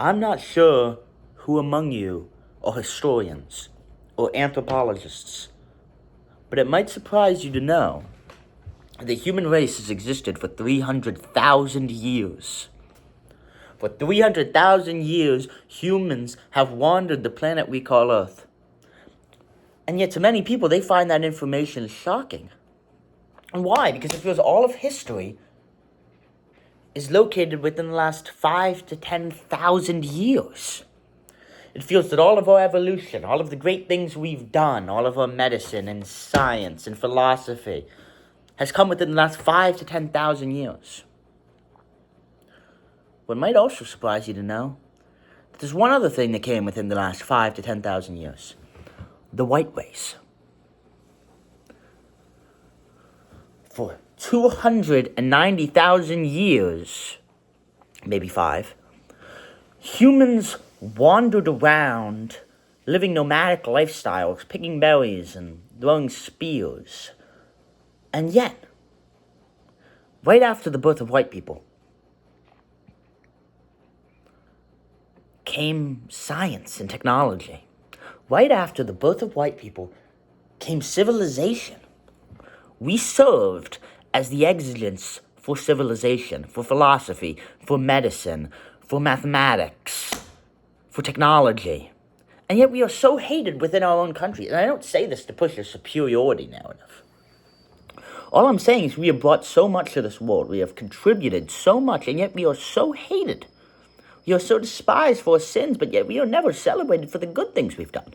I'm not sure who among you are historians or anthropologists, but it might surprise you to know the human race has existed for 300,000 years. For 300,000 years, humans have wandered the planet we call Earth. And yet to many people, they find that information shocking. And why? Because it feels all of history is located within the last 5 to 10,000 years. It feels that all of our evolution, all of the great things we've done, all of our medicine and science and philosophy has come within the last 5 to 10,000 years. What might also surprise you to know that there's one other thing that came within the last 5 to 10,000 years. The white race. For 290,000 years, maybe 5, humans wandered around living nomadic lifestyles, picking berries and throwing spears. And yet, right after the birth of white people, came science and technology. Right after the birth of white people came civilization. We served as the exigence for civilization, for philosophy, for medicine, for mathematics, for technology. And yet we are so hated within our own country. And I don't say this to push a superiority narrative. All I'm saying is we have brought so much to this world. We have contributed so much, and yet we are so hated. We are so despised for our sins, but yet we are never celebrated for the good things we've done.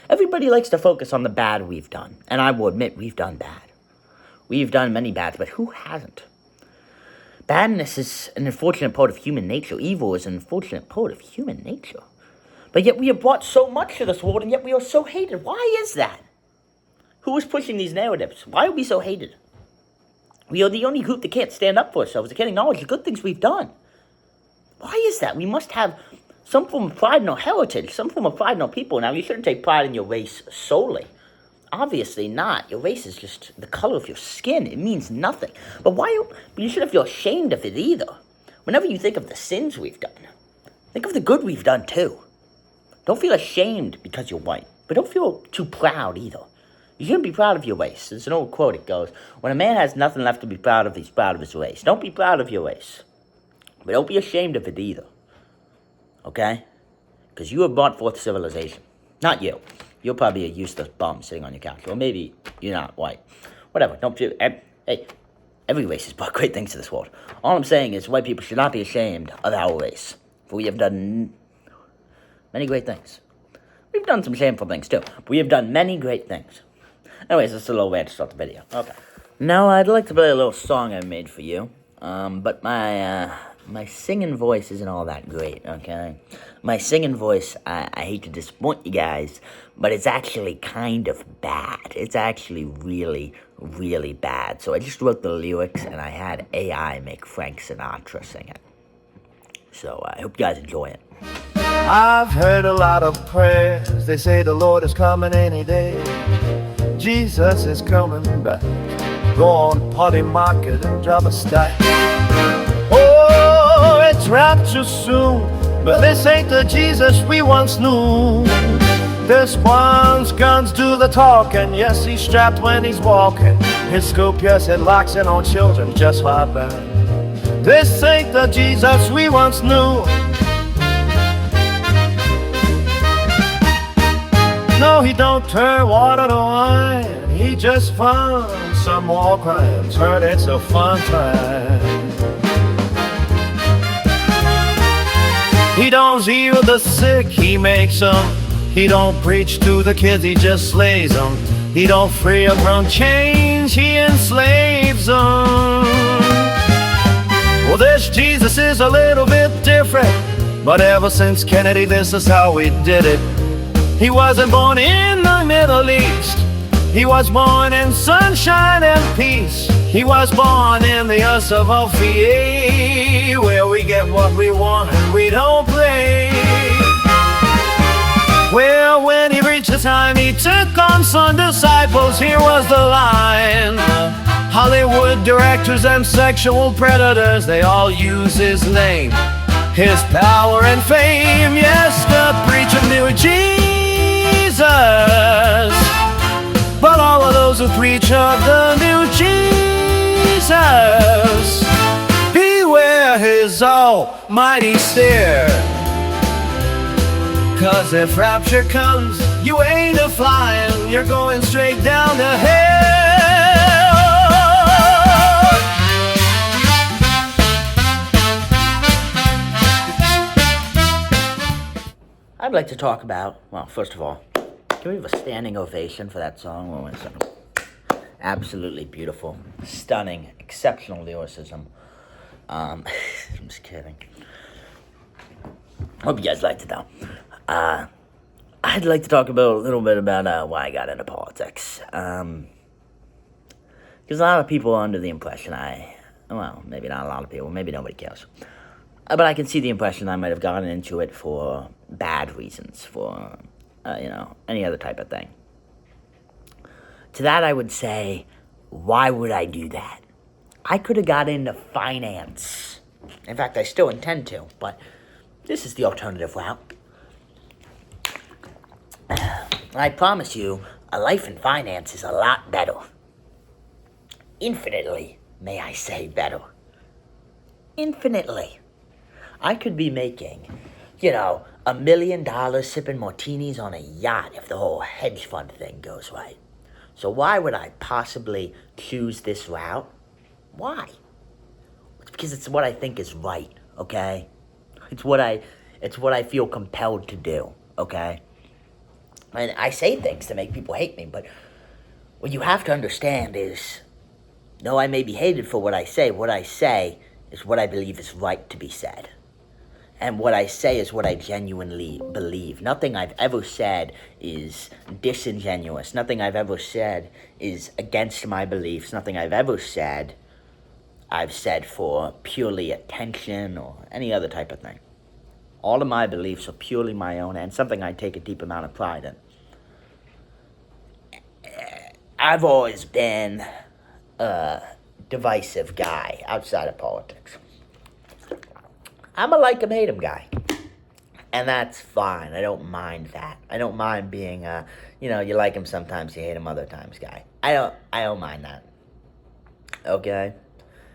Everybody likes to focus on the bad we've done, and I will admit we've done bad. We've done many bads, but who hasn't? Badness is an unfortunate part of human nature. Evil is an unfortunate part of human nature. But yet we have brought so much to this world, and yet we are so hated. Why is that? Who is pushing these narratives? Why are we so hated? We are the only group that can't stand up for ourselves, that can't acknowledge the good things we've done. Why is that? We must have some form of pride in our heritage, some form of pride in our people. Now, you shouldn't take pride in your race solely. Obviously not. Your race is just the color of your skin. It means nothing. But you shouldn't feel ashamed of it either. Whenever you think of the sins we've done, think of the good we've done too. Don't feel ashamed because you're white, but don't feel too proud either. You shouldn't be proud of your race. There's an old quote, it goes, when a man has nothing left to be proud of, he's proud of his race. Don't be proud of your race. But don't be ashamed of it either. Okay? Because you have brought forth civilization. Not you. You're probably a useless bum sitting on your couch. Or maybe you're not white. Whatever. Don't feel... Hey, every race has brought great things to this world. All I'm saying is white people should not be ashamed of our race. For we have done many great things. We've done some shameful things too. But we have done many great things. Anyways, that's a little way to start the video. Okay. Now, I'd like to play a little song I made for you. But my singing voice isn't all that great, okay? My singing voice, I hate to disappoint you guys, but it's actually kind of bad. It's actually really, really bad. So I just wrote the lyrics, and I had AI make Frank Sinatra sing it. So I hope you guys enjoy it. I've heard a lot of prayers. They say the Lord is coming any day. Jesus is coming back. Go on, party market and drop a stack. Oh, it's rapture soon, but this ain't the Jesus we once knew. This one's guns do the talking. Yes, he's strapped when he's walking. His scope, yes, it locks in on children just like that. This ain't the Jesus we once knew. No, he don't turn water to wine. He just funds some more crimes. Heard it's a fun time. He don't heal the sick, he makes them. He don't preach to the kids, he just slays them. He don't free them from chains, he enslaves them. Well, this Jesus is a little bit different, but ever since Kennedy, this is how we did it. He wasn't born in the Middle East. He was born in sunshine and peace. He was born in the US of Ophiae, where we get what we want and we don't play. Well, when he reached the time, he took on some disciples. Here was the line. Hollywood directors and sexual predators, they all use his name. his power and fame. Yes, the preacher knew Jesus, but all of those who preach of the new Jesus, beware his almighty stare. 'Cause if rapture comes, you ain't a-flying, you're going straight down to hell. I'd like to talk about, well, first of all, can we have a standing ovation for that song? Oh, it's absolutely beautiful, stunning, exceptional lyricism. I'm just kidding. Hope you guys liked it, though. I'd like to talk about a little bit about why I got into politics. Because a lot of people are under the impression well, maybe not a lot of people, maybe nobody cares. But I can see the impression I might have gotten into it for bad reasons, for, any other type of thing. To that I would say, why would I do that? I could have got into finance. In fact, I still intend to, but this is the alternative route. I promise you, a life in finance is a lot better. Infinitely, may I say, better. Infinitely. I could be making, $1 million sipping martinis on a yacht if the whole hedge fund thing goes right. So why would I possibly choose this route? Why? It's because it's what I think is right, okay? It's what I feel compelled to do, okay? And I say things to make people hate me, but what you have to understand is, though I may be hated for what I say is what I believe is right to be said. And what I say is what I genuinely believe. Nothing I've ever said is disingenuous. Nothing I've ever said is against my beliefs. Nothing I've said for purely attention or any other type of thing. All of my beliefs are purely my own and something I take a deep amount of pride in. I've always been a divisive guy outside of politics. I'm a like 'em, hate 'em guy. And that's fine. I don't mind that. I don't mind being you like 'em sometimes, you hate 'em other times guy. I don't mind that. Okay?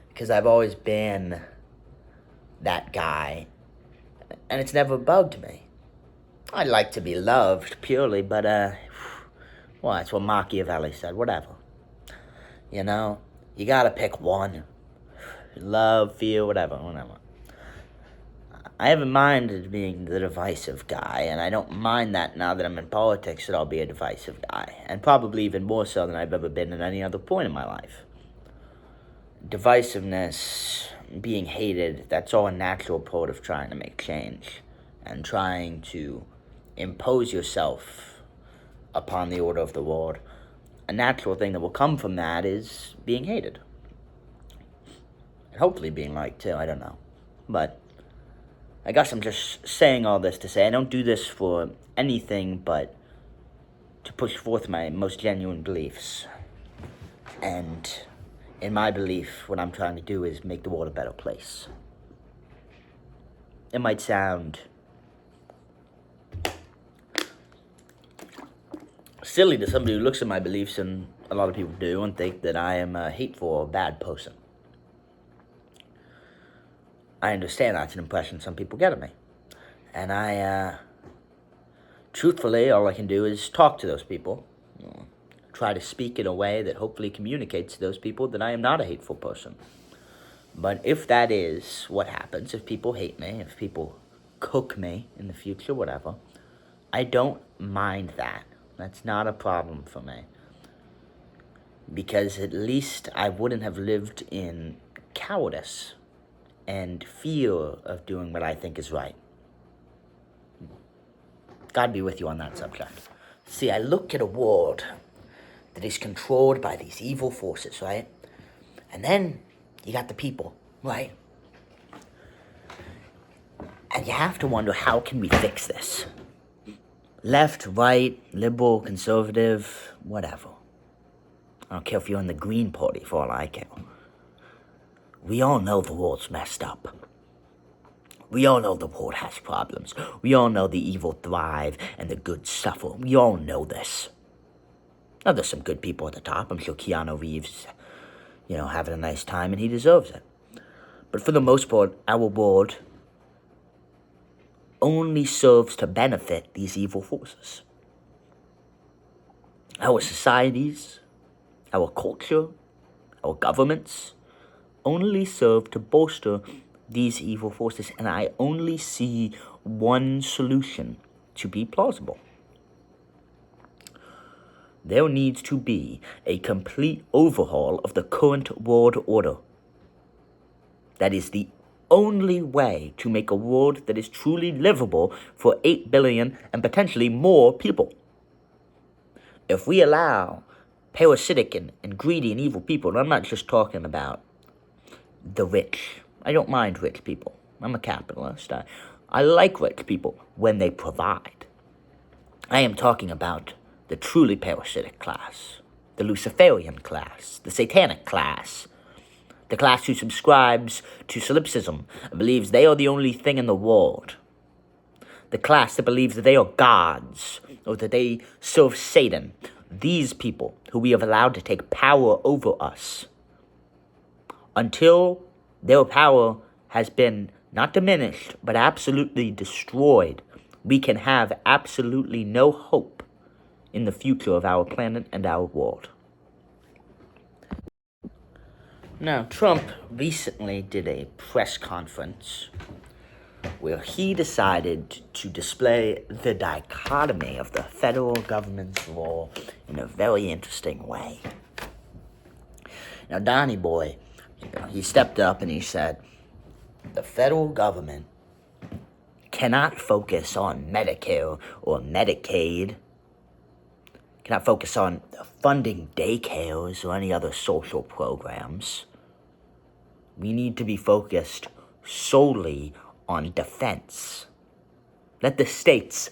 Because I've always been that guy. And it's never bugged me. I'd like to be loved purely, but well, that's what Machiavelli said. Whatever. You gotta pick one. Love, fear, whatever. I haven't minded being the divisive guy, and I don't mind that now that I'm in politics, that I'll be a divisive guy. And probably even more so than I've ever been at any other point in my life. Divisiveness, being hated, that's all a natural part of trying to make change. And trying to impose yourself upon the order of the world. A natural thing that will come from that is being hated. And hopefully being liked too, I don't know. But I guess I'm just saying all this to say I don't do this for anything but to push forth my most genuine beliefs. And in my belief, what I'm trying to do is make the world a better place. It might sound silly to somebody who looks at my beliefs, and a lot of people do, and think that I am a hateful or bad person. I understand that's an impression some people get of me. And truthfully, all I can do is talk to those people. Try to speak in a way that hopefully communicates to those people that I am not a hateful person. But if that is what happens, if people hate me, if people cook me in the future, whatever, I don't mind that. That's not a problem for me. Because at least I wouldn't have lived in cowardice and fear of doing what I think is right. God be with you on that subject. See, I look at a world that is controlled by these evil forces, right? And then you got the people, right? And you have to wonder, how can we fix this? Left, right, liberal, conservative, whatever. I don't care if you're in the Green Party, for all I care. We all know the world's messed up. We all know the world has problems. We all know the evil thrive and the good suffer. We all know this. Now, there's some good people at the top. I'm sure Keanu Reeves, having a nice time, and he deserves it. But for the most part, our world only serves to benefit these evil forces. Our societies, our culture, our governments only serve to bolster these evil forces, and I only see one solution to be plausible. There needs to be a complete overhaul of the current world order. That is the only way to make a world that is truly livable for 8 billion and potentially more people. If we allow parasitic and greedy and evil people, and I'm not just talking about the rich. I don't mind rich people. I'm a capitalist. I like rich people when they provide. I am talking about the truly parasitic class, the Luciferian class, the satanic class, the class who subscribes to solipsism and believes they are the only thing in the world, the class that believes that they are gods or that they serve Satan. These people who we have allowed to take power over us until their power has been not diminished but absolutely destroyed, we can have absolutely no hope in the future of our planet and our world. Now, Trump recently did a press conference where he decided to display the dichotomy of the federal government's role in a very interesting way. Now, Donnie Boy, he stepped up and he said, the federal government cannot focus on Medicare or Medicaid, cannot focus on funding daycares or any other social programs. We need to be focused solely on defense. Let the states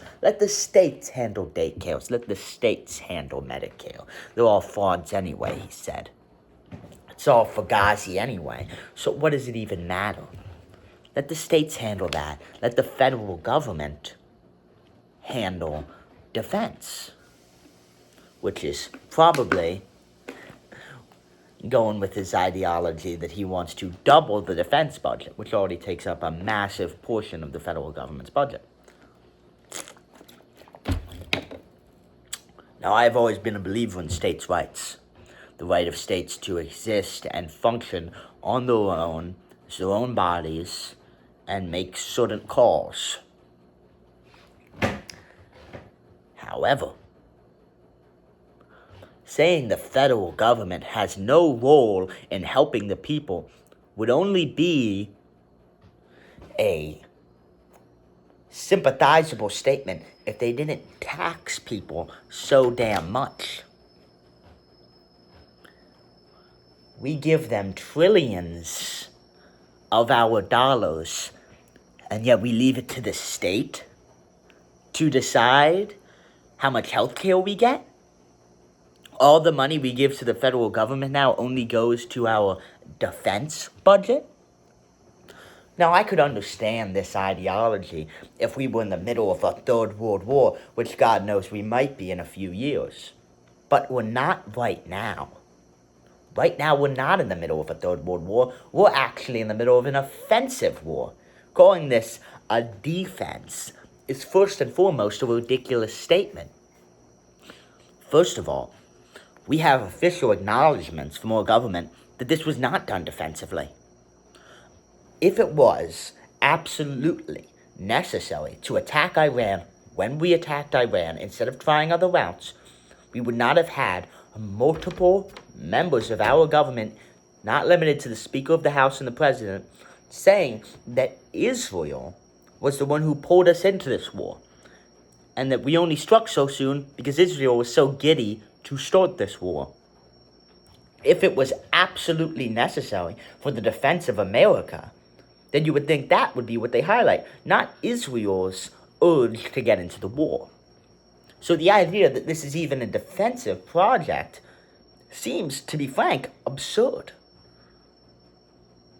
handle daycares. Let the states handle Medicare. They're all frauds anyway, he said. It's all fugazi anyway. So what does it even matter? Let the states handle that. Let the federal government handle defense, which is probably going with his ideology that he wants to double the defense budget, which already takes up a massive portion of the federal government's budget. Now, I've always been a believer in states' rights, the right of states to exist and function on their own, as their own bodies, and make certain calls. However, saying the federal government has no role in helping the people would only be a sympathizable statement if they didn't tax people so damn much. We give them trillions of our dollars, and yet we leave it to the state to decide how much health care we get? All the money we give to the federal government now only goes to our defense budget? Now, I could understand this ideology if we were in the middle of a third world war, which God knows we might be in a few years. But we're not right now. Right now, we're not in the middle of a third world war. We're actually in the middle of an offensive war. Calling this a defense is first and foremost a ridiculous statement. First of all, we have official acknowledgments from our government that this was not done defensively. If it was absolutely necessary to attack Iran when we attacked Iran instead of trying other routes, we would not have had multiple members of our government, not limited to the Speaker of the House and the President, saying that Israel was the one who pulled us into this war, and that we only struck so soon because Israel was so giddy to start this war. If it was absolutely necessary for the defense of America, then you would think that would be what they highlight, not Israel's urge to get into the war. So the idea that this is even a defensive project seems, to be frank, absurd.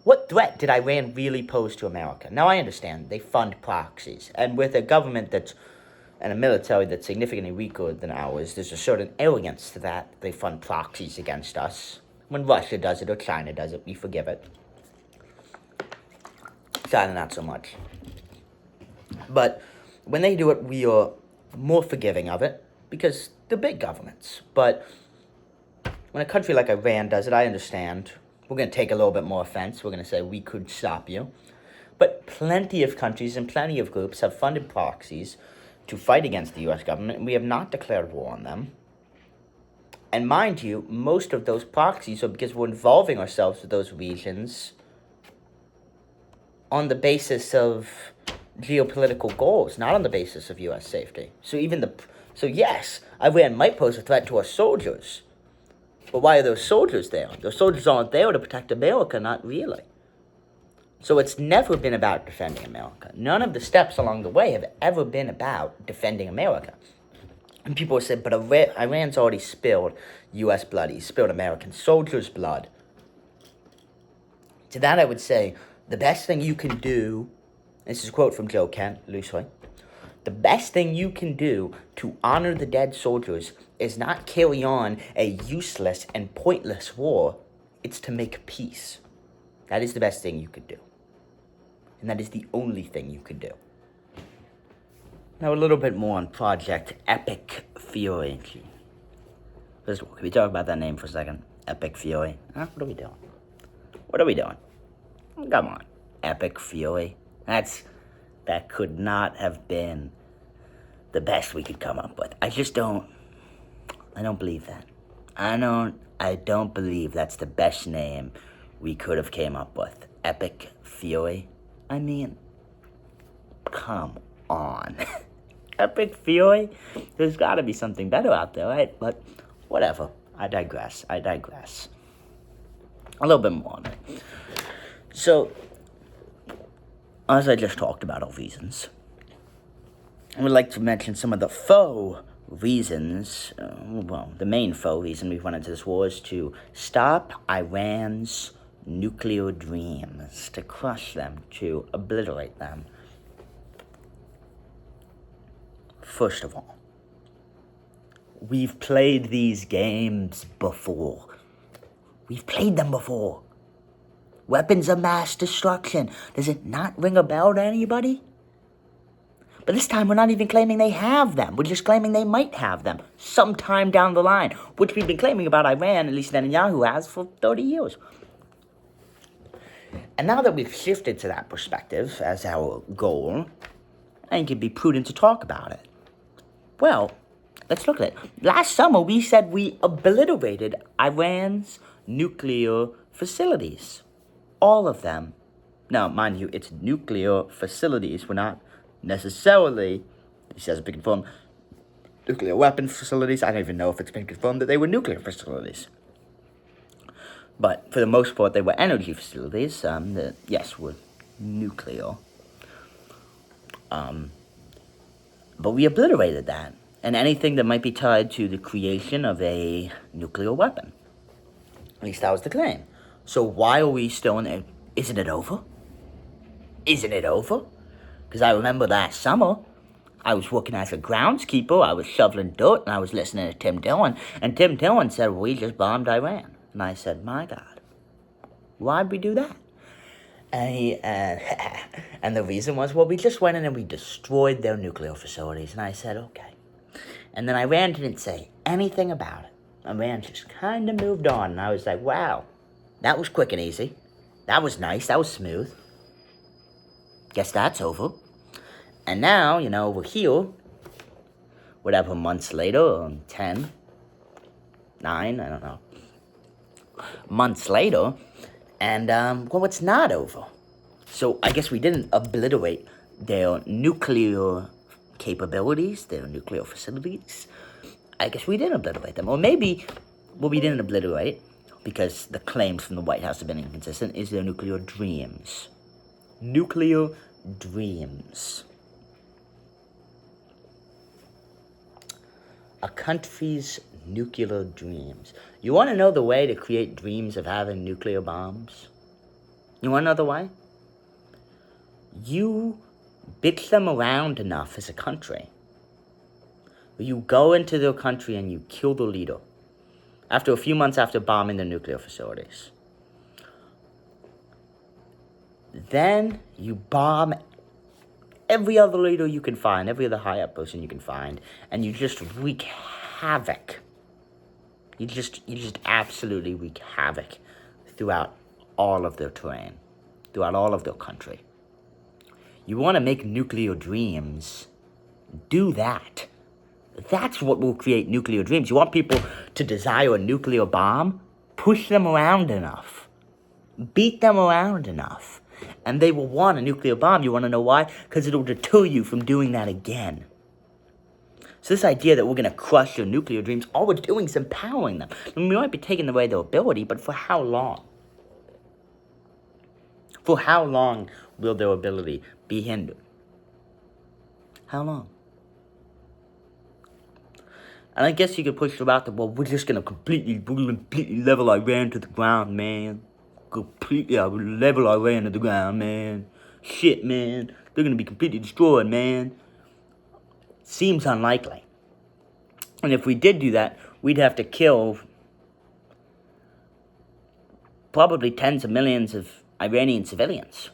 What threat did Iran really pose to America? Now, I understand they fund proxies, and with a government and a military that's significantly weaker than ours, there's a certain arrogance to that. They fund proxies against us. When Russia does it or China does it, we forgive it. China, not so much. But when they do it, we are more forgiving of it because they're big governments. But when a country like Iran does it, I understand. We're going to take a little bit more offense. We're going to say we could stop you. But plenty of countries and plenty of groups have funded proxies to fight against the U.S. government, and we have not declared war on them. And mind you, most of those proxies are because we're involving ourselves with those regions on the basis of geopolitical goals, not on the basis of U.S. safety. So yes, Iran might pose a threat to our soldiers. But why are those soldiers there? Those soldiers aren't there to protect America, not really. So it's never been about defending America. None of the steps along the way have ever been about defending America. And people say, but Iran's already spilled U.S. blood. He spilled American soldiers' blood. To that I would say, the best thing you can do, this is a quote from Joe Kent, loosely, the best thing you can do to honor the dead soldiers is not carry on a useless and pointless war. It's to make peace. That is the best thing you could do. And that is the only thing you could do. Now a little bit more on Project Epic Fury. First of all, can we talk about that name for a second? Epic Fury. Huh? What are we doing? What are we doing? Come on. Epic Fury. That could not have been the best we could come up with. I don't believe that. I don't believe that's the best name we could have came up with. Epic Fury. I mean, come on. Epic Fury? There's got to be something better out there, right? But whatever. I digress. A little bit more on it. So, as I just talked about all reasons, I would like to mention some of the faux reasons. The main faux reason we went into this war is to stop Iran's nuclear dreams, to crush them, to obliterate them. First of all, we've played these games before. We've played them before. Weapons of mass destruction. Does it not ring a bell to anybody? But this time we're not even claiming they have them. We're just claiming they might have them sometime down the line, which we've been claiming about Iran, at least Netanyahu has, for 30 years. And now that we've shifted to that perspective as our goal, I think it'd be prudent to talk about it. Well, let's look at it. Last summer, we said we obliterated Iran's nuclear facilities. All of them. Now, mind you, it's nuclear facilities. We're not necessarily, he says it's been confirmed, nuclear weapon facilities. I don't even know if it's been confirmed that they were nuclear facilities. But for the most part, they were energy facilities that, yes, were nuclear. But we obliterated that. And anything that might be tied to the creation of a nuclear weapon. At least that was the claim. So why are we still in it? Isn't it over? Isn't it over? Because I remember last summer, I was working as a groundskeeper, I was shoveling dirt, and I was listening to Tim Dillon. And Tim Dillon said, we just bombed Iran. And I said, my God, why'd we do that? And the reason was, well, we just went in and we destroyed their nuclear facilities. And I said, okay. And then Iran didn't say anything about it. Iran just kind of moved on. And I was like, wow, that was quick and easy. That was nice. That was smooth. Guess that's over. And now, we're here, whatever, months later, 10, 9, I don't know, months later, and, it's not over. So I guess we didn't obliterate their nuclear capabilities, their nuclear facilities. I guess we didn't obliterate them. Or maybe what we didn't obliterate, because the claims from the White House have been inconsistent, is their nuclear dreams. Nuclear dreams. A country's nuclear dreams. You want to know the way to create dreams of having nuclear bombs? You want to know the why? You bitch them around enough as a country. You go into their country and you kill the leader. After a few months after bombing the nuclear facilities. Then you bomb every other leader you can find, every other high-up person you can find, and you just wreak havoc. You just absolutely wreak havoc throughout all of their terrain, throughout all of their country. You want to make nuclear dreams, do that. That's what will create nuclear dreams. You want people to desire a nuclear bomb? Push them around enough. Beat them around enough. And they will want a nuclear bomb. You want to know why? Because it'll deter you from doing that again. So this idea that we're going to crush your nuclear dreams, all we're doing is empowering them. I mean, we might be taking away their ability, but for how long? For how long will their ability be hindered? How long? And I guess you could push about the, well, we're going to completely level Iran to the ground, man. Completely level Iran to the ground, man. Shit, man. They're going to be completely destroyed, man. Seems unlikely. And if we did do that, we'd have to kill probably tens of millions of Iranian civilians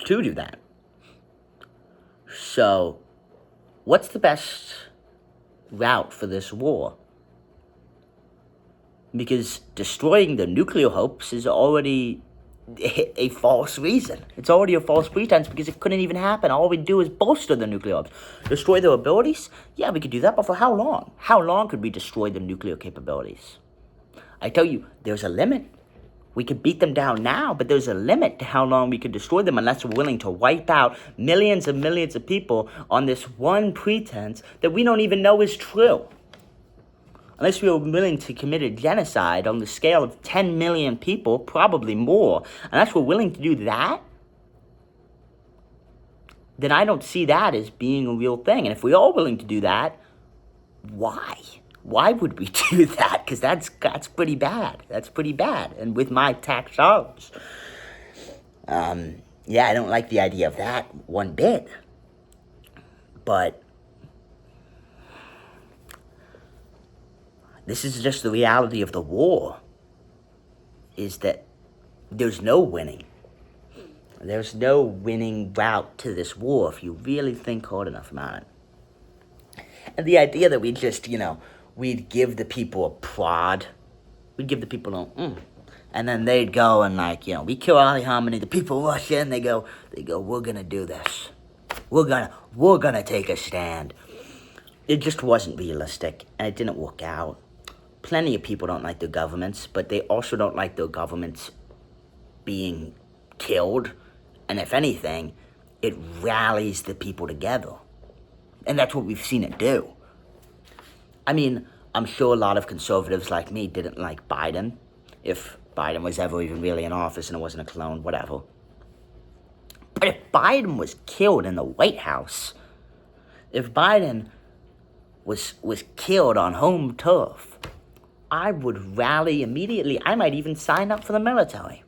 to do that. So, what's the best route for this war? Because destroying the nuclear hopes is already a false reason. It's already a false pretense because it couldn't even happen. All we do is bolster the nuclear hopes. Destroy their abilities? Yeah, we could do that, but for how long? How long could we destroy the nuclear capabilities? I tell you, there's a limit. We could beat them down now, but there's a limit to how long we could destroy them unless we're willing to wipe out millions and millions of people on this one pretense that we don't even know is true. Unless we are willing to commit a genocide on the scale of 10 million people, probably more, unless we're willing to do that, then I don't see that as being a real thing. And if we are willing to do that, why? Why would we do that? Because that's pretty bad. That's pretty bad. And with my tax dollars. Yeah, I don't like the idea of that one bit. But this is just the reality of the war, is that there's no winning. There's no winning route to this war if you really think hard enough about it. And the idea that we just, we'd give the people a prod. We'd give the people and then they'd go and we kill Ali Khamenei, the people rush in, they go, we're gonna do this. We're gonna take a stand. It just wasn't realistic, and it didn't work out. Plenty of people don't like their governments, but they also don't like their governments being killed. And if anything, it rallies the people together. And that's what we've seen it do. I mean, I'm sure a lot of conservatives like me didn't like Biden. If Biden was ever even really in office and it wasn't a clone, whatever. But if Biden was killed in the White House, if Biden was killed on home turf, I would rally immediately. I might even sign up for the military.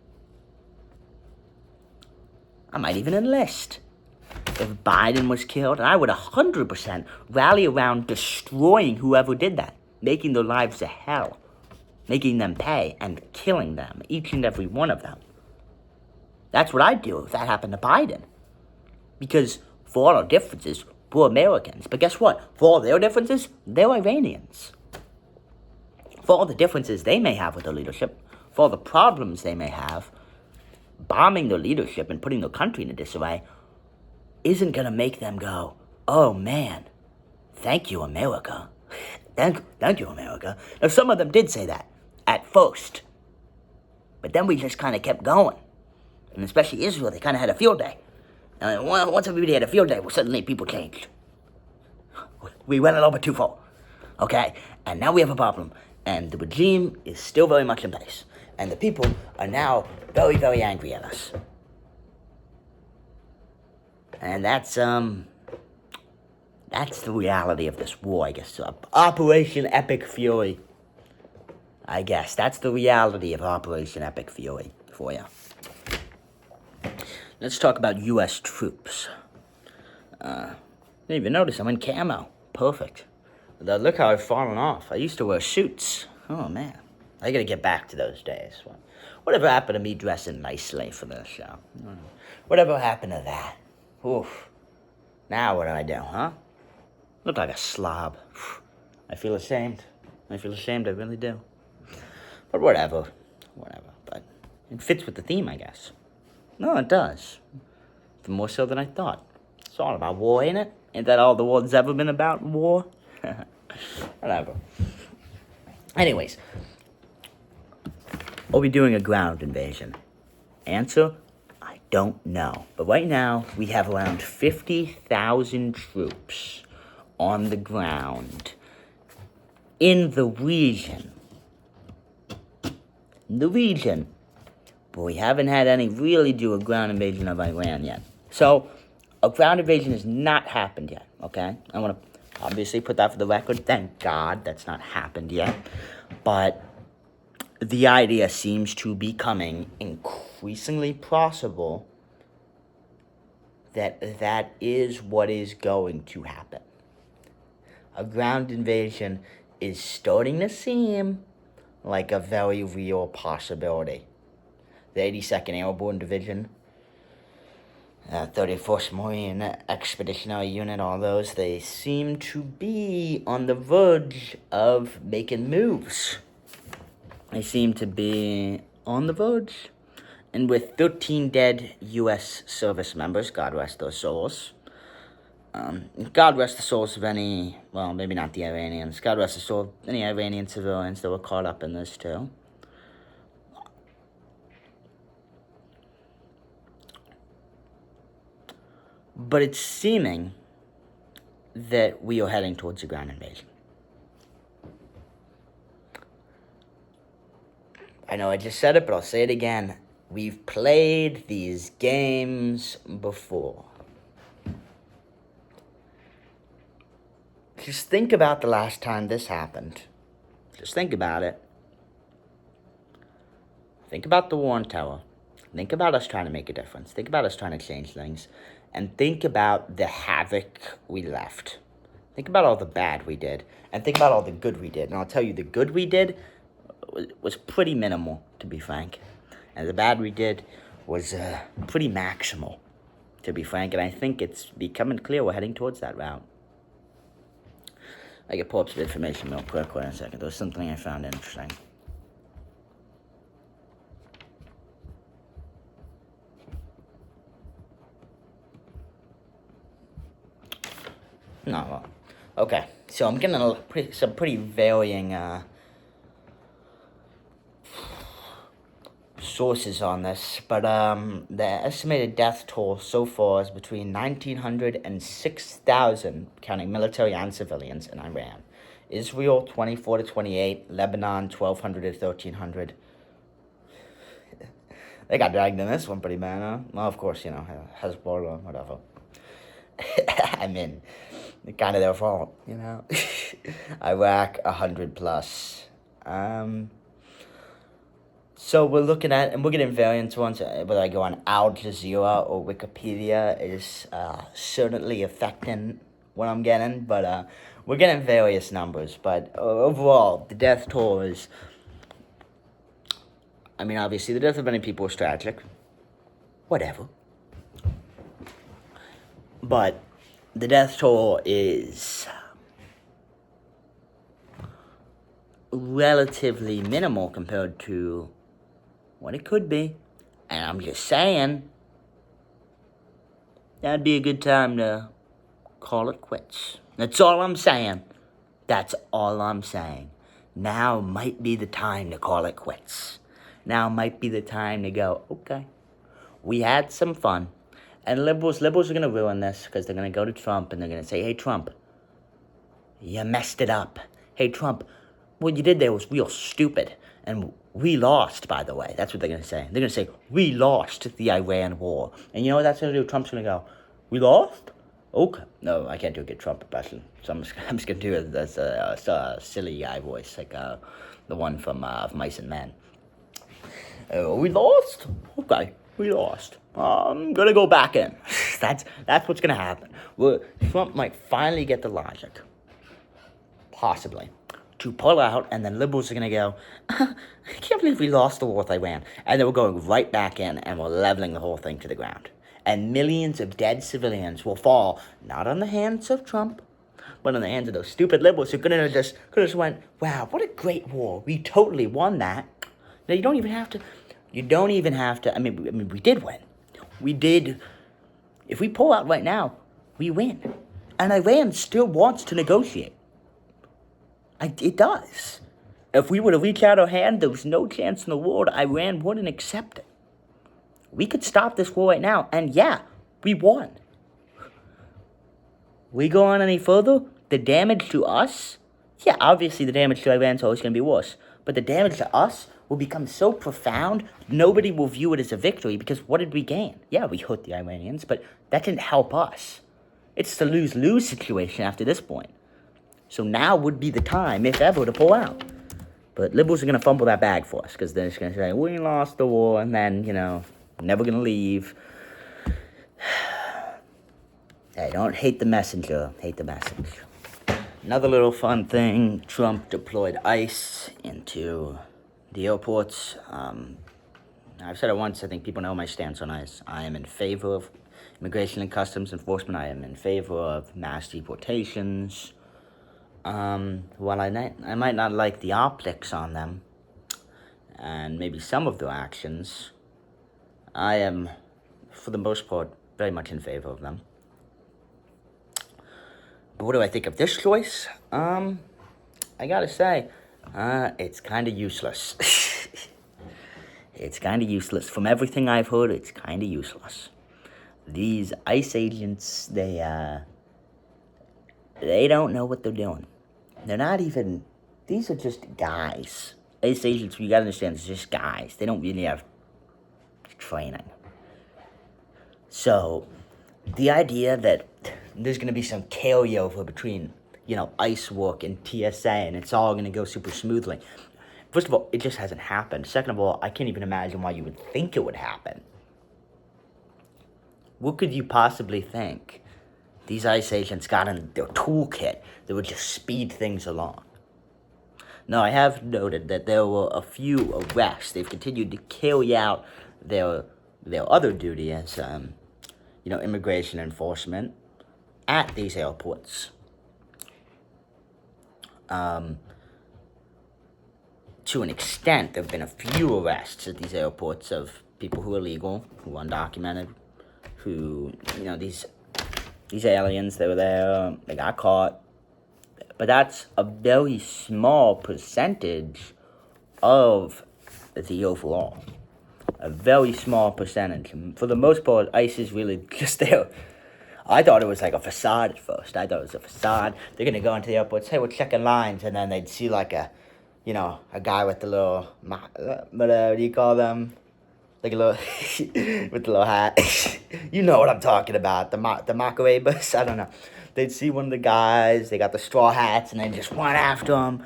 I might even enlist. If Biden was killed, I would 100% rally around destroying whoever did that, making their lives a hell, making them pay, and killing them, each and every one of them. That's what I'd do if that happened to Biden. Because for all our differences, we're Americans. But guess what? For all their differences, they're Iranians. For all the differences they may have with their leadership, for all the problems they may have, bombing their leadership and putting their country in a disarray isn't going to make them go, oh man, thank you, America. Thank you, America. Now, some of them did say that at first. But then we just kind of kept going. And especially Israel, they kind of had a field day. And once everybody had a field day, well, suddenly people changed. We went a little bit too far. Okay? And now we have a problem. And the regime is still very much in place. And the people are now very, very angry at us. And that's the reality of this war, I guess. Operation Epic Fury. I guess that's the reality of Operation Epic Fury for you. Let's talk about U.S. troops. Didn't even notice I'm in camo. Perfect. Look how I've fallen off. I used to wear suits. Oh, man. I gotta get back to those days. Whatever happened to me dressing nicely for this show? Whatever happened to that? Oof. Now what do I do, huh? Look like a slob. I feel ashamed. I really do. But whatever. But it fits with the theme, I guess. No, it does. More so than I thought. It's all about war, ain't it? Ain't that all the world's ever been about? War? Whatever. Anyways. Are we doing a ground invasion? Answer, I don't know. But right now, we have around 50,000 troops on the ground in the region. But we haven't had any really do a ground invasion of Iran yet. So, a ground invasion has not happened yet, okay? I want to obviously put that for the record. Thank God that's not happened yet. But the idea seems to be becoming increasingly possible that is what is going to happen. A ground invasion is starting to seem like a very real possibility. The 82nd Airborne Division, 31st Marine Expeditionary Unit, all those, they seem to be on the verge of making moves. They seem to be on the verge. And with 13 dead U.S. service members, God rest their souls. God rest the souls of any, well, maybe not the Iranians. God rest the soul of any Iranian civilians that were caught up in this too. But it's seeming that we are heading towards a ground invasion. I know I just said it, but I'll say it again. We've played these games before. Just think about the last time this happened. Just think about it. Think about the war on terror. Think about us trying to make a difference. Think about us trying to change things. And think about the havoc we left. Think about all the bad we did. And think about all the good we did. And I'll tell you, the good we did was pretty minimal, to be frank. And the bad we did was pretty maximal, to be frank. And I think it's becoming clear we're heading towards that route. I can pull up some information real quick. Wait a second. There was something I found interesting. No, well, okay. So I'm getting some pretty varying sources on this, but the estimated death toll so far is between 1,900 and 6,000, counting military and civilians, in Iran. Israel, 24 to 28. Lebanon, 1,200 to 1,300. They got dragged in this one pretty bad, huh? Well, of course, Hezbollah, whatever. I mean, kind of their fault, Iraq, 100 plus. So we're looking at, and we're getting variants ones, whether I go on Al Jazeera or Wikipedia is certainly affecting what I'm getting, but we're getting various numbers. But overall, the death toll is, obviously the death of many people is tragic. Whatever. But the death toll is relatively minimal compared to what it could be. And I'm just saying, that'd be a good time to call it quits. That's all I'm saying. That's all I'm saying. Now might be the time to call it quits. Now might be the time to go, okay, we had some fun. And liberals are going to ruin this because they're going to go to Trump and they're going to say, hey, Trump, you messed it up. Hey, Trump, what you did there was real stupid. And we lost, by the way. That's what they're going to say. They're going to say, we lost the Iran war. And you know what that's going to do? Trump's going to go, we lost? Okay. No, I can't do a good Trump impression. So I'm just gonna do it as a silly guy voice, like the one from Mice and Men. We lost? Okay, we lost. I'm gonna go back in. That's what's gonna happen. Trump might finally get the logic, possibly, to pull out, and then liberals are gonna go, I can't believe we lost the war with Iran. And then we're going right back in, and we're leveling the whole thing to the ground. And millions of dead civilians will fall, not on the hands of Trump, but on the hands of those stupid liberals who could have just went, wow, what a great war. We totally won that. Now, you don't even have to, I mean, we did win. We did. If we pull out right now, we win. And Iran still wants to negotiate. It does. If we were to reach out our hand, there was no chance in the world Iran wouldn't accept it. We could stop this war right now, and yeah, we won. We go on any further, the damage to us, yeah, obviously the damage to Iran is always going to be worse, but the damage to us will become so profound, nobody will view it as a victory, because what did we gain? Yeah, we hurt the Iranians, but that didn't help us. It's the lose-lose situation after this point. So now would be the time, if ever, to pull out. But liberals are going to fumble that bag for us, because they're just going to say, we lost the war, and then, never going to leave. Hey, don't hate the messenger, hate the message. Another little fun thing, Trump deployed ICE into the airports. I've said it once, I think people know my stance on ICE. I am in favor of immigration and customs enforcement. I am in favor of mass deportations. While I might not like the optics on them, and maybe some of their actions, I am, for the most part, very much in favor of them. But what do I think of this choice? I gotta say, it's kind of useless. It's kind of useless. From everything I've heard, it's kind of useless. These ICE agents, they don't know what they're doing. They're not even, these are just guys. ICE agents, you gotta understand, it's just guys. They don't really have training. So, the idea that there's going to be some carryover between, ICE work and TSA, and it's all going to go super smoothly. First of all, it just hasn't happened. Second of all, I can't even imagine why you would think it would happen. What could you possibly think these ICE agents got in their toolkit that would just speed things along? Now, I have noted that there were a few arrests. They've continued to carry out their other duty as, immigration enforcement at these airports. To an extent, there have been a few arrests at these airports of people who are illegal, who are undocumented, who, these aliens, they were there, they got caught. But that's a very small percentage of the overall. A very small percentage. For the most part, ICE is really just there. I thought it was like a facade at first. I thought it was a facade. They're going to go into the airport, say, we're checking lines, and then they'd see like a guy with the little, what do you call them? Like a little, with the little hat. You know what I'm talking about, the Macarebus, I don't know. They'd see one of the guys, they got the straw hats, and they just went after him.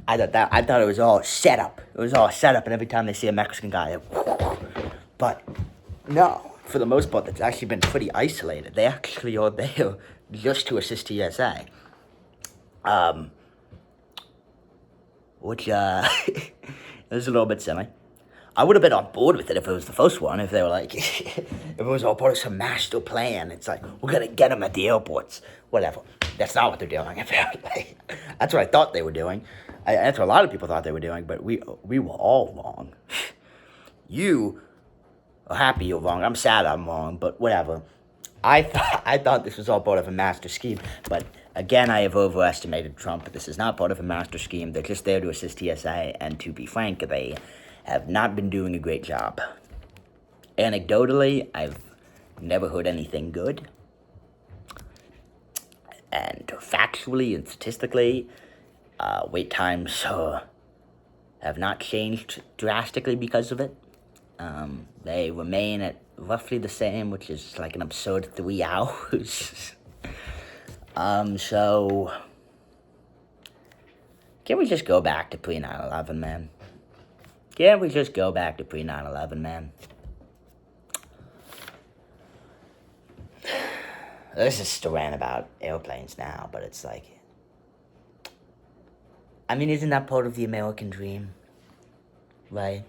I thought it was all set up. It was all set up, and every time they see a Mexican guy, but no, for the most part, it's actually been pretty isolated. They actually are there just to assist TSA. Which, it was a little bit silly. I would have been on board with it if it was the first one, if they were like, if it was all part of some master plan. It's like, we're going to get them at the airports. Whatever. That's not what they're doing, apparently. That's what I thought they were doing. That's what a lot of people thought they were doing, but we were all wrong. You are happy you're wrong. I'm sad I'm wrong, but whatever. I thought this was all part of a master scheme, but again, I have overestimated Trump. This is not part of a master scheme. They're just there to assist TSA, and to be frank, they have not been doing a great job. Anecdotally, I've never heard anything good. And factually and statistically, wait times have not changed drastically because of it. They remain at roughly the same, which is like an absurd 3 hours. So can we just go back to pre 9/11, man? Can't we just go back to pre 9/11, man? This is still ran about airplanes now, but it's like, I mean, isn't that part of the American dream? Right?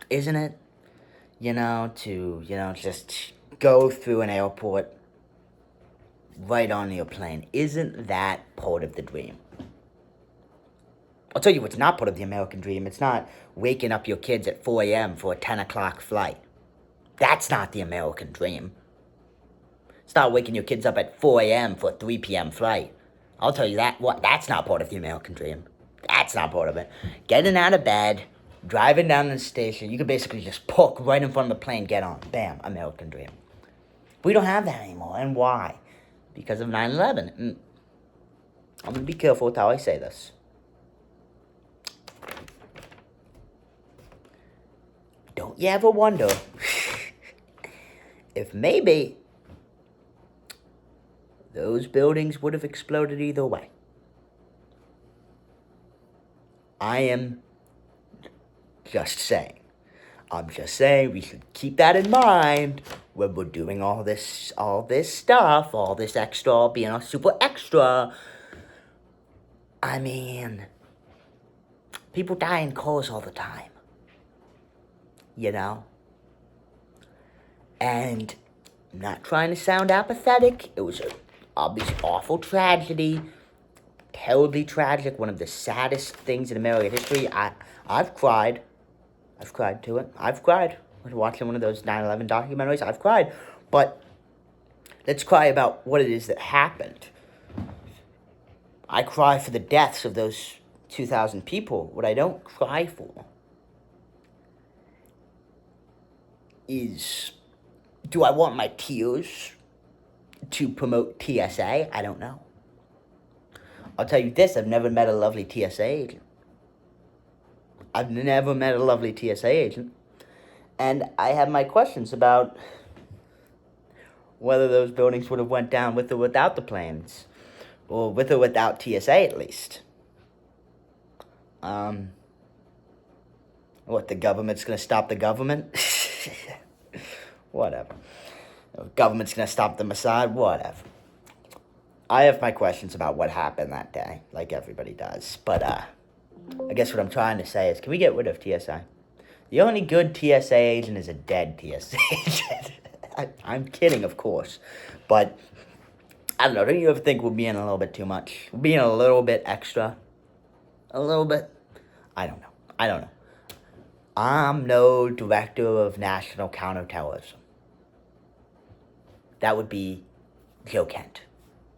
Isn't it? Just go through an airport right on your plane. Isn't that part of the dream? I'll tell you what's not part of the American dream. It's not waking up your kids at 4 a.m. for a 10 o'clock flight. That's not the American dream. It's not waking your kids up at 4 a.m. for a 3 p.m. flight. I'll tell you that's not part of the American dream. That's not part of it. Getting out of bed, driving down to the station, you could basically just park right in front of the plane, get on. Bam, American dream. We don't have that anymore. And why? Because of 9/11. I'm going to be careful with how I say this. Don't you ever wonder if maybe those buildings would have exploded either way? I am just saying. I'm just saying we should keep that in mind when we're doing all this stuff, all this extra, being a super extra. I mean, people die in cars all the time. And I'm not trying to sound apathetic. It was an obviously awful tragedy. Terribly tragic. One of the saddest things in American history. I've cried. I've cried to it. I've cried. I was watching one of those 9/11 documentaries. I've cried. But let's cry about what it is that happened. I cry for the deaths of those 2,000 people. What I don't cry for is, do I want my tears to promote TSA? I don't know. I'll tell you this, I've never met a lovely TSA agent. I've never met a lovely TSA agent. And I have my questions about whether those buildings would have went down with or without the planes. Or with or without TSA, at least. What, the government's going to stop the government? Whatever. The government's going to stop the Mossad? Whatever. I have my questions about what happened that day, like everybody does. But, I guess what I'm trying to say is, can we get rid of TSA? The only good TSA agent is a dead TSA agent. I'm kidding, of course. But, I don't know, don't you ever think we're being a little bit too much? We're being a little bit extra? A little bit? I don't know. I'm no director of national counterterrorism. That would be Joe Kent.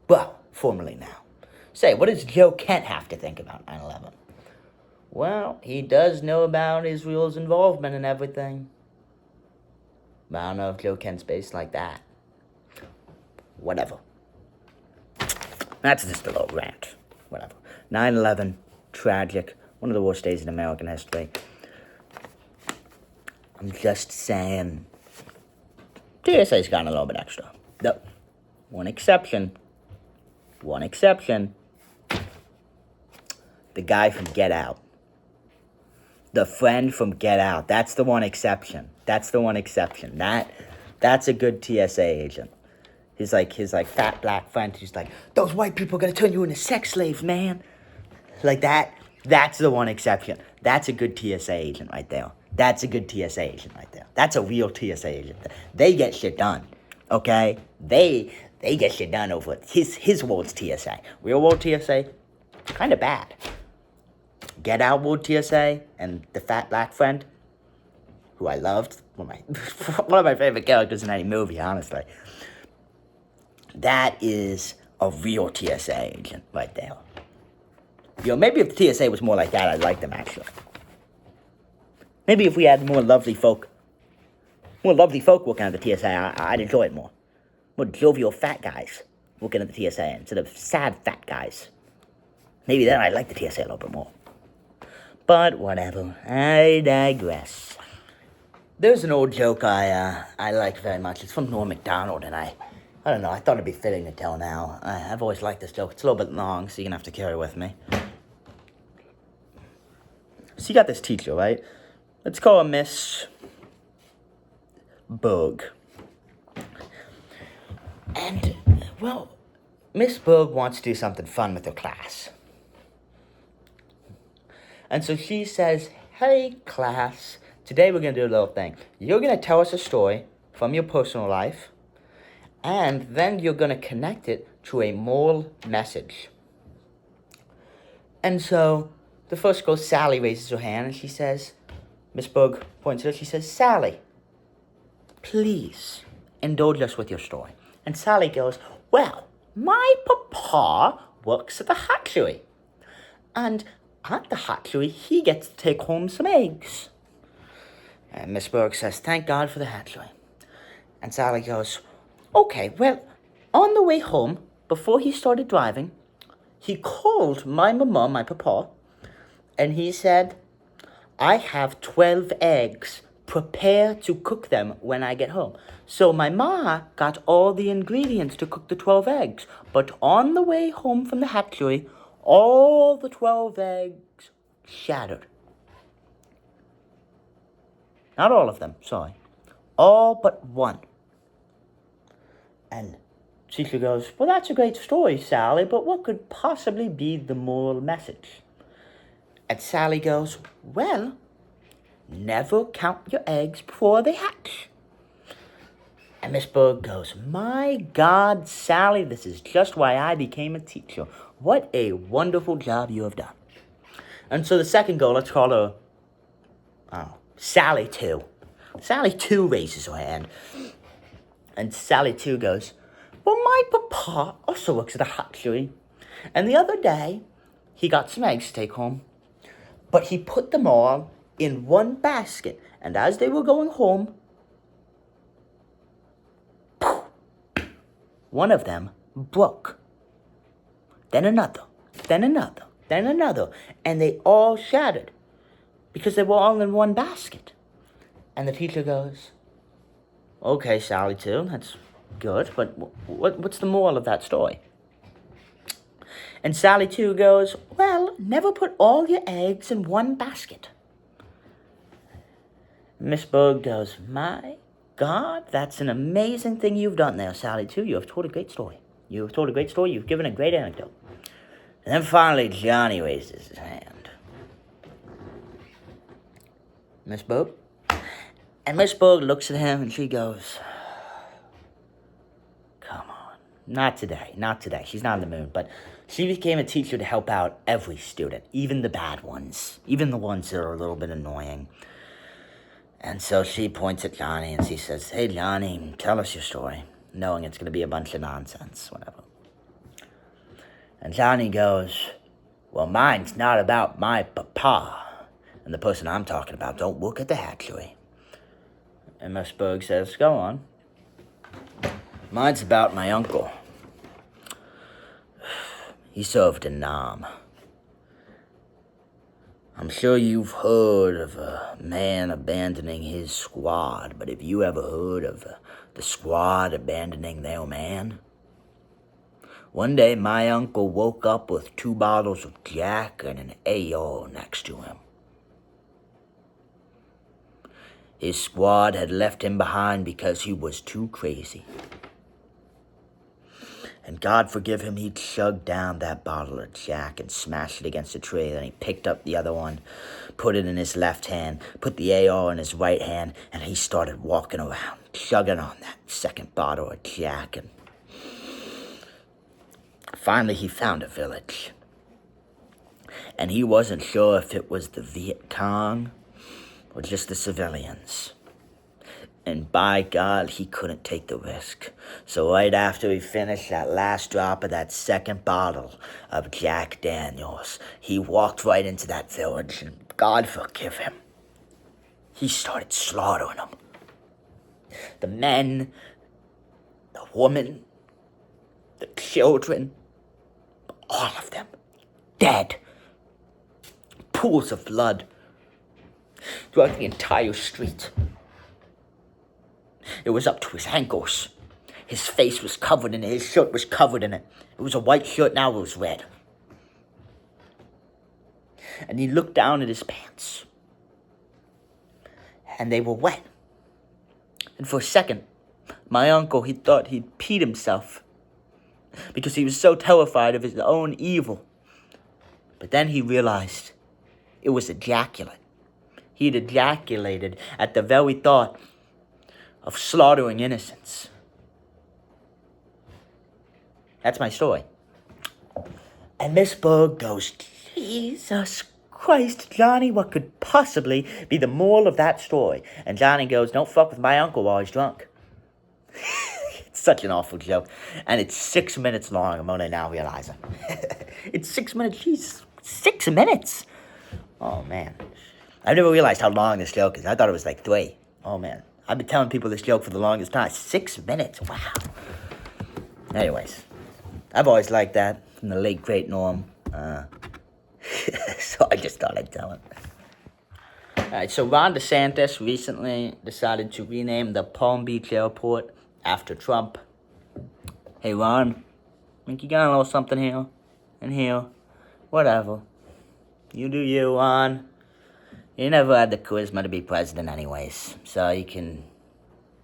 Well, formerly now. Say, what does Joe Kent have to think about 9/11? Well, he does know about Israel's involvement in everything. But I don't know if Joe Kent's based like that. Whatever. That's just a little rant. Whatever. 9/11, tragic. One of the worst days in American history. I'm just saying, TSA's gotten a little bit extra. Yep. One exception. The guy from Get Out. The friend from Get Out. That's the one exception. That's a good TSA agent. His fat black friend who's like, those white people are gonna turn you into sex slaves, man. Like that. That's the one exception. That's a good TSA agent right there. That's a real TSA agent. They get shit done. Okay? They get shit done over his world's TSA. Real world TSA, kind of bad. Get Out world TSA and the fat black friend, who I loved, one of my favorite characters in any movie, honestly. That is a real TSA agent right there. Maybe if the TSA was more like that, I'd like them, actually. Maybe if we had more lovely folk working at the TSA, I'd enjoy it more. More jovial fat guys working at the TSA instead of sad fat guys. Maybe then I'd like the TSA a little bit more. But whatever, I digress. There's an old joke I like very much. It's from Norm Macdonald, and I I don't know, I thought it'd be fitting to tell now. I've always liked this joke. It's a little bit long, so you're gonna have to carry with me. So you got this teacher, right? Let's call her Miss Bug. And, well, Miss Bug wants to do something fun with her class. And so she says, hey, class, today we're going to do a little thing. You're going to tell us a story from your personal life, and then you're going to connect it to a moral message. And so the first girl, Sally, raises her hand, and she says, Miss Bug points at her, she says, Sally, please indulge us with your story. And Sally goes, well, my papa works at the hatchery. And at the hatchery, he gets to take home some eggs. And Miss Berg says, thank God for the hatchery. And Sally goes, okay, well, on the way home, before he started driving, he called my mama, my papa, and he said, I have 12 eggs. Prepare to cook them when I get home. So my ma got all the ingredients to cook the 12 eggs. But on the way home from the hatchery, all the 12 eggs shattered. Not all of them, sorry. All but one. And teacher goes, well, that's a great story, Sally, but what could possibly be the moral message? And Sally goes, well, never count your eggs before they hatch. And Miss Berg goes, my God, Sally, this is just why I became a teacher. What a wonderful job you have done. And so the second girl, let's call her, Sally 2. Sally 2 raises her hand. And Sally 2 goes, well, my papa also works at a hatchery. And the other day, he got some eggs to take home. But he put them all in one basket, and as they were going home, one of them broke. Then another, then another, then another, and they all shattered because they were all in one basket. And the teacher goes, okay, Sally 2, that's good, but what's the moral of that story? And Sally 2 goes, well, never put all your eggs in one basket. Miss Berg goes, my God, that's an amazing thing you've done there, Sally 2. You have told a great story. You have told a great story. You've given a great anecdote. And then finally, Johnny raises his hand. Miss Berg? And Miss Berg looks at him and she goes, come on. Not today, not today. She's not in the mood, but she became a teacher to help out every student, even the bad ones, even the ones that are a little bit annoying. And so she points at Johnny and she says, hey, Johnny, tell us your story, knowing it's going to be a bunch of nonsense, whatever. And Johnny goes, well, mine's not about my papa. And the person I'm talking about don't work at the hatchery. And Miss Berg says, go on. Mine's about my uncle. He served in Nam. I'm sure you've heard of a man abandoning his squad, but have you ever heard of the squad abandoning their man? One day, my uncle woke up with 2 bottles of Jack and an AR next to him. His squad had left him behind because he was too crazy. And God forgive him, he chugged down that bottle of Jack and smashed it against a tree. Then he picked up the other one, put it in his left hand, put the AR in his right hand, and he started walking around, chugging on that second bottle of Jack. And finally, he found a village. And he wasn't sure if it was the Viet Cong or just the civilians. And by God, he couldn't take the risk. So right after he finished that last drop of that second bottle of Jack Daniels, he walked right into that village, and God forgive him, he started slaughtering them. The men, the women, the children, all of them, dead. Pools of blood throughout the entire street. It was up to his ankles. His face was covered in it. His shirt was covered in it. It was a white shirt, now it was red. And he looked down at his pants. And they were wet. And for a second, my uncle, he thought he'd peed himself. Because he was so terrified of his own evil. But then he realized it was ejaculate. He'd ejaculated at the very thought of slaughtering innocents. That's my story. And Miss Berg goes, Jesus Christ, Johnny, what could possibly be the moral of that story? And Johnny goes, don't fuck with my uncle while he's drunk. It's such an awful joke. And it's 6 minutes long, I'm only now realizing. It's 6 minutes, Jesus, 6 minutes. Oh, man. I never realized how long this joke is. I thought it was like 3. Oh, man. I've been telling people this joke for the longest time. 6 minutes, wow. Anyways. I've always liked that from the late, great Norm. So I just thought I'd tell it. Alright, so Ron DeSantis recently decided to rename the Palm Beach airport after Trump. Hey, Ron, think you got a little something here and here. Whatever. You do you, Ron. You never had the charisma to be president anyways. So you can...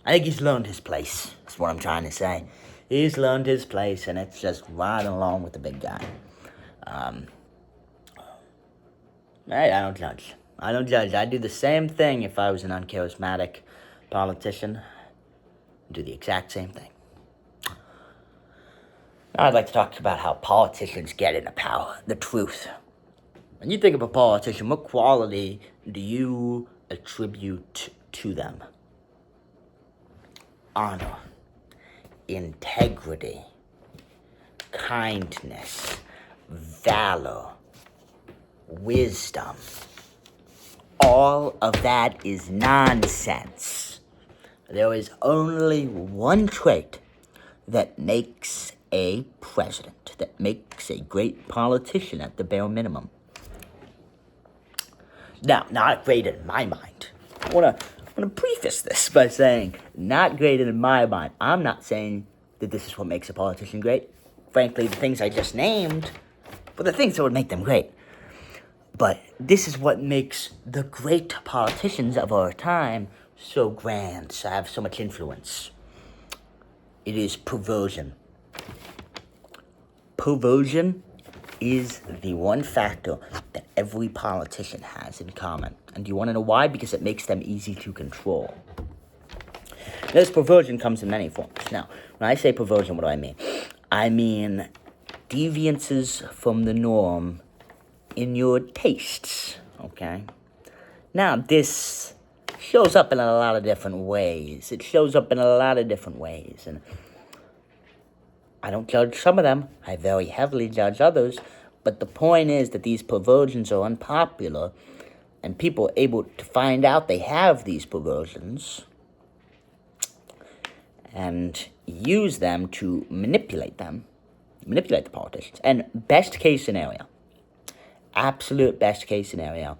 I think he's learned his place. That's what I'm trying to say. He's learned his place, and it's just riding along with the big guy. Hey, I don't judge. I'd do the same thing if I was an uncharismatic politician. I'd do the exact same thing. Now I'd like to talk about how politicians get into power. The truth. When you think of a politician, what quality do you attribute to them? Honor. Integrity, kindness, valor, wisdom. All of that is nonsense. There is only one trait that makes a president, that makes a great politician at the bare minimum. Now, not great in my mind. I want to preface this by saying, not great in my mind. I'm not saying that this is what makes a politician great. Frankly, the things I just named were the things that would make them great. But this is what makes the great politicians of our time so grand, so have so much influence. It is perversion. Perversion is the one factor that every politician has in common. And do you want to know why? Because it makes them easy to control. This perversion comes in many forms. Now, when I say perversion, what do I mean? I mean deviances from the norm in your tastes, okay? Now, this shows up in a lot of different ways. It shows up in a lot of different ways, and I don't judge some of them. I very heavily judge others. But the point is that these perversions are unpopular, and people are able to find out they have these perversions and use them to manipulate the politicians. And best case scenario, absolute best case scenario,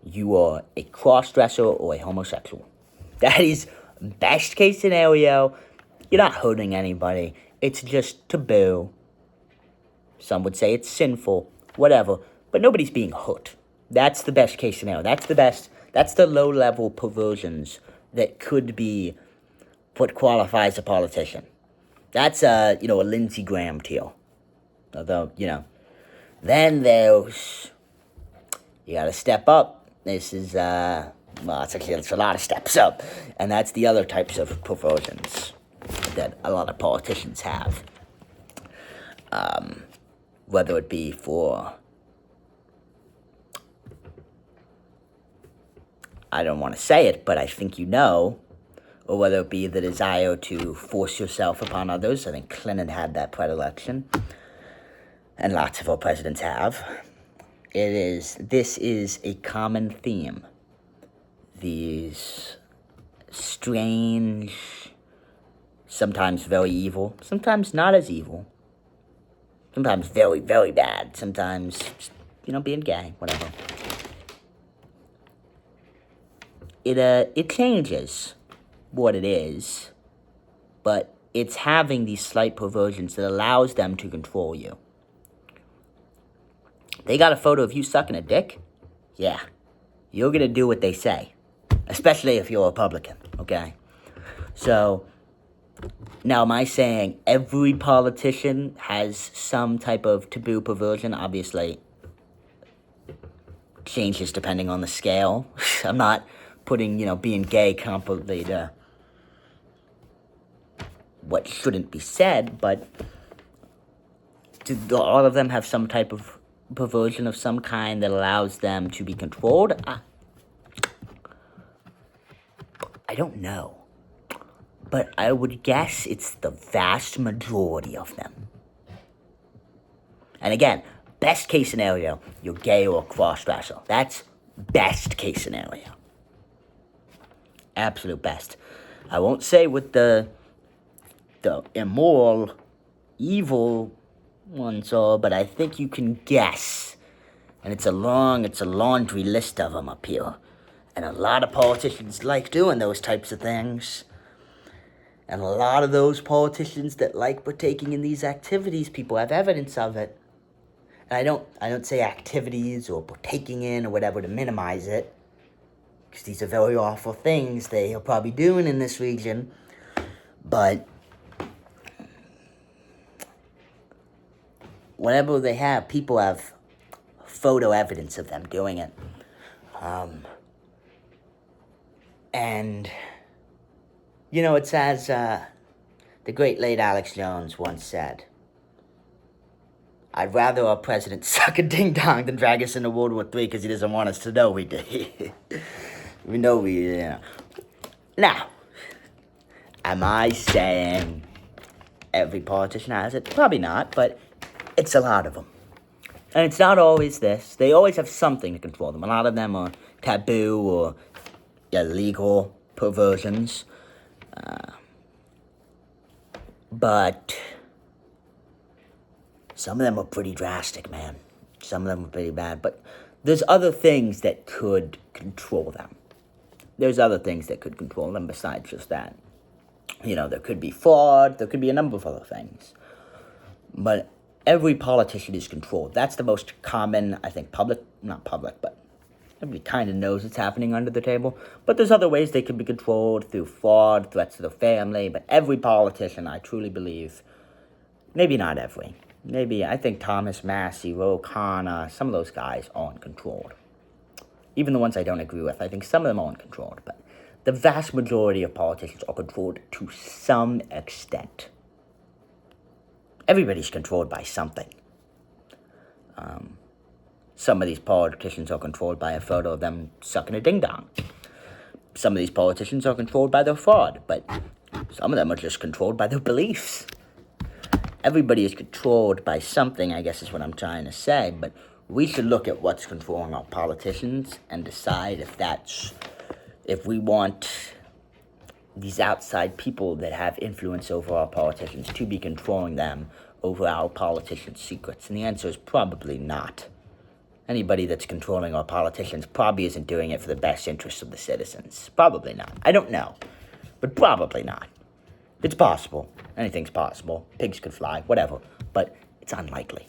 you are a cross-dresser or a homosexual. That is best case scenario. You're not hurting anybody. It's just taboo. Some would say it's sinful, whatever. But nobody's being hurt. That's the best case scenario. That's the low-level perversions that could be what qualifies a politician. That's a Lindsey Graham deal. Although, then there's, you gotta step up. This is, it's a lot of steps up. And that's the other types of perversions that a lot of politicians have. Whether it be for, I don't want to say it, but I think or whether it be the desire to force yourself upon others. I think Clinton had that predilection, and lots of our presidents have. This is a common theme. These strange, sometimes very evil, sometimes not as evil, sometimes very, very bad, sometimes, being gay, whatever. It changes what it is, but it's having these slight perversions that allows them to control you. They got a photo of you sucking a dick? Yeah. You're going to do what they say. Especially if you're a Republican, okay? So, now am I saying every politician has some type of taboo perversion? Obviously, changes depending on the scale. I'm not putting, being gay completely to what shouldn't be said, but do all of them have some type of perversion of some kind that allows them to be controlled? I don't know. But I would guess it's the vast majority of them. And again, best case scenario, you're gay or cross-dresser. That's best case scenario. Absolute best. I won't say what the immoral, evil ones are, but I think you can guess. And it's a laundry list of them up here. And a lot of politicians like doing those types of things. And a lot of those politicians that like partaking in these activities, people have evidence of it. And I don't say activities or partaking in or whatever to minimize it, because these are very awful things they are probably doing in this region. But whenever they have, people have photo evidence of them doing it. And it's as the great late Alex Jones once said, I'd rather our president suck a ding-dong than drag us into World War III because he doesn't want us to know we did. We know we. Now, am I saying every politician has it? Probably not, but it's a lot of them. And it's not always this. They always have something to control them. A lot of them are taboo or illegal perversions. But some of them are pretty drastic, man. Some of them are pretty bad. But there's other things that could control them. There's other things that could control them besides just that. There could be fraud. There could be a number of other things. But every politician is controlled. That's the most common, I think, not public, but everybody kind of knows it's happening under the table. But there's other ways they can be controlled through fraud, threats to their family. But every politician, I truly believe, maybe not every. Maybe, I think Thomas Massey, Ro Khanna, some of those guys aren't controlled. Even the ones I don't agree with, I think some of them aren't controlled. But the vast majority of politicians are controlled to some extent. Everybody's controlled by something. Some of these politicians are controlled by a photo of them sucking a ding-dong. Some of these politicians are controlled by their fraud, but some of them are just controlled by their beliefs. Everybody is controlled by something, I guess is what I'm trying to say, but we should look at what's controlling our politicians and decide if we want these outside people that have influence over our politicians to be controlling them over our politicians' secrets. And the answer is probably not. Anybody that's controlling our politicians probably isn't doing it for the best interests of the citizens. Probably not. I don't know, but probably not. It's possible. Anything's possible. Pigs could fly, whatever. But it's unlikely.